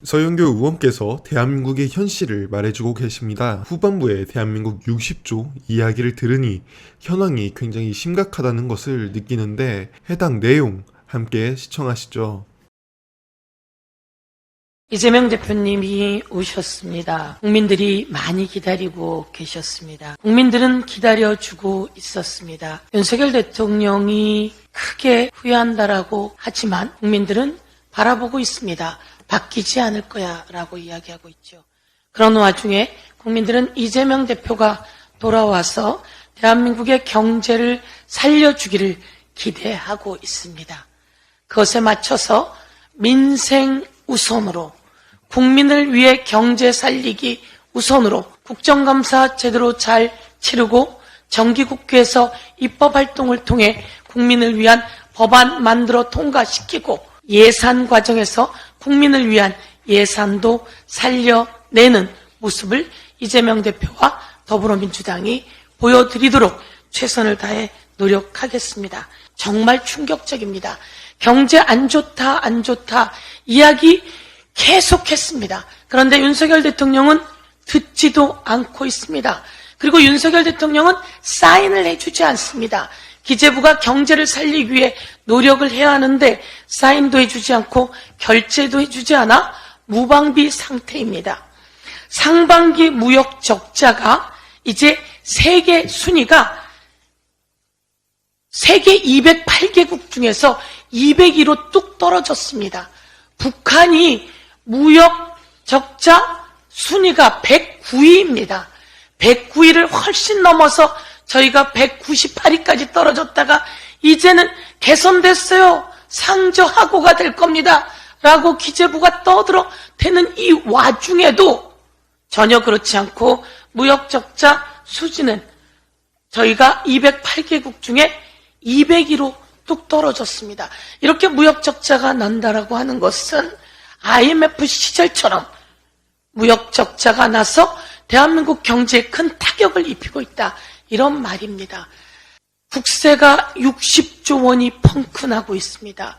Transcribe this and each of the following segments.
서영교 의원께서 대한민국의 현실을 말해주고 계십니다. 후반부에 대한민국 60조 이야기를 들으니 현황이 굉장히 심각하다는 것을 느끼는데 해당 내용 함께 시청하시죠. 이재명 대표님이 오셨습니다. 국민들이 많이 기다리고 계셨습니다. 국민들은 기다려주고 있었습니다. 윤석열 대통령이 크게 후회한다라고 하지만 국민들은 바라보고 있습니다. 바뀌지 않을 거야 라고 이야기하고 있죠. 그런 와중에 국민들은 이재명 대표가 돌아와서 대한민국의 경제를 살려주기를 기대하고 있습니다. 그것에 맞춰서 민생 우선으로 국민을 위해 경제 살리기 우선으로 국정감사 제대로 잘 치르고 정기국회에서 입법활동을 통해 국민을 위한 법안 만들어 통과시키고 예산 과정에서 국민을 위한 예산도 살려내는 모습을 이재명 대표와 더불어민주당이 보여드리도록 최선을 다해 노력하겠습니다. 정말 충격적입니다. 경제 안 좋다 이야기 계속했습니다. 그런데 윤석열 대통령은 듣지도 않고 있습니다. 그리고 윤석열 대통령은 사인을 해주지 않습니다. 기재부가 경제를 살리기 위해 노력을 해야 하는데 사인도 해주지 않고 결제도 해주지 않아 무방비 상태입니다. 상반기 무역 적자가 이제 세계 순위가 세계 208개국 중에서 201로 뚝 떨어졌습니다. 북한이 무역 적자 순위가 109위입니다. 109위를 훨씬 넘어서 저희가 198위까지 떨어졌다가 이제는 개선됐어요. 상저하고가 될 겁니다. 라고 기재부가 떠들어 대는 이 와중에도 전혀 그렇지 않고 무역적자 수지는 저희가 208개국 중에 202위로 뚝 떨어졌습니다. 이렇게 무역적자가 난다라고 하는 것은 IMF 시절처럼 무역적자가 나서 대한민국 경제에 큰 타격을 입히고 있다. 이런 말입니다. 국세가 60조 원이 펑크나고 있습니다.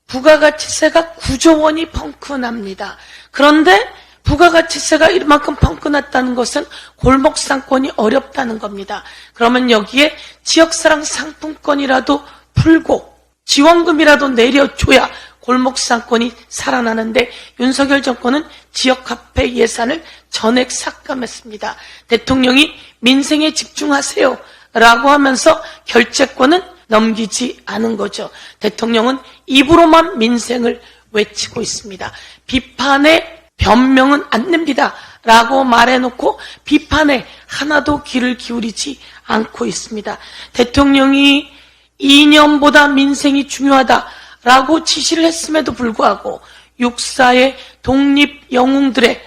부가가치세가 9조 원이 펑크납니다. 그런데 부가가치세가 이만큼 펑크났다는 것은 골목상권이 어렵다는 겁니다. 그러면 여기에 지역사랑 상품권이라도 풀고 지원금이라도 내려줘야 골목상권이 살아나는데 윤석열 정권은 지역화폐 예산을 전액 삭감했습니다. 대통령이 민생에 집중하세요 라고 하면서 결재권은 넘기지 않은 거죠. 대통령은 입으로만 민생을 외치고 있습니다. 비판에 변명은 안 됩니다 라고 말해놓고 비판에 하나도 귀를 기울이지 않고 있습니다. 대통령이 이념보다 민생이 중요하다라고 지시를 했음에도 불구하고 육사의 독립 영웅들의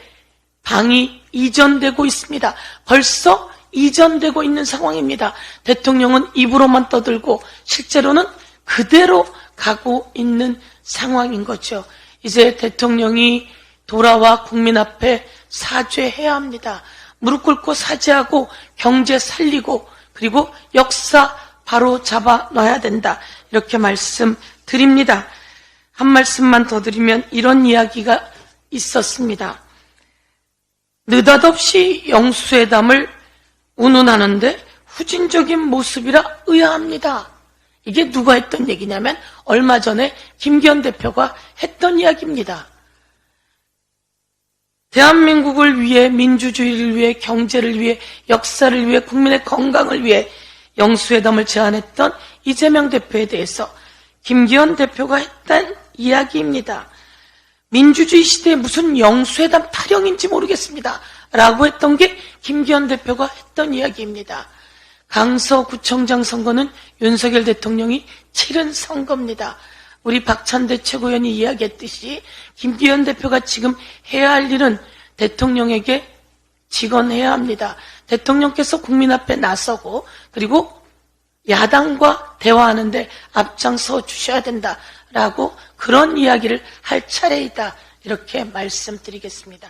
방이 이전되고 있습니다. 벌써 이전되고 있는 상황입니다. 대통령은 입으로만 떠들고 실제로는 그대로 가고 있는 상황인 거죠. 이제 대통령이 돌아와 국민 앞에 사죄해야 합니다. 무릎 꿇고 사죄하고 경제 살리고 그리고 역사 바로 잡아 놔야 된다. 이렇게 말씀드립니다. 한 말씀만 더 드리면 이런 이야기가 있었습니다. 느닷없이 영수회담을 운운하는데 후진적인 모습이라 의아합니다. 이게 누가 했던 얘기냐면 얼마 전에 김기현 대표가 했던 이야기입니다. 대한민국을 위해 민주주의를 위해 경제를 위해 역사를 위해 국민의 건강을 위해 영수회담을 제안했던 이재명 대표에 대해서 김기현 대표가 했던 이야기입니다. 민주주의 시대에 무슨 영수회담 타령인지 모르겠습니다. 라고 했던 게 김기현 대표가 했던 이야기입니다. 강서구청장 선거는 윤석열 대통령이 치른 선거입니다. 우리 박찬대 최고위원이 이야기했듯이 김기현 대표가 지금 해야 할 일은 대통령에게 직언해야 합니다. 대통령께서 국민 앞에 나서고 그리고 야당과 대화하는데 앞장서 주셔야 된다라고 그런 이야기를 할 차례이다. 이렇게 말씀드리겠습니다.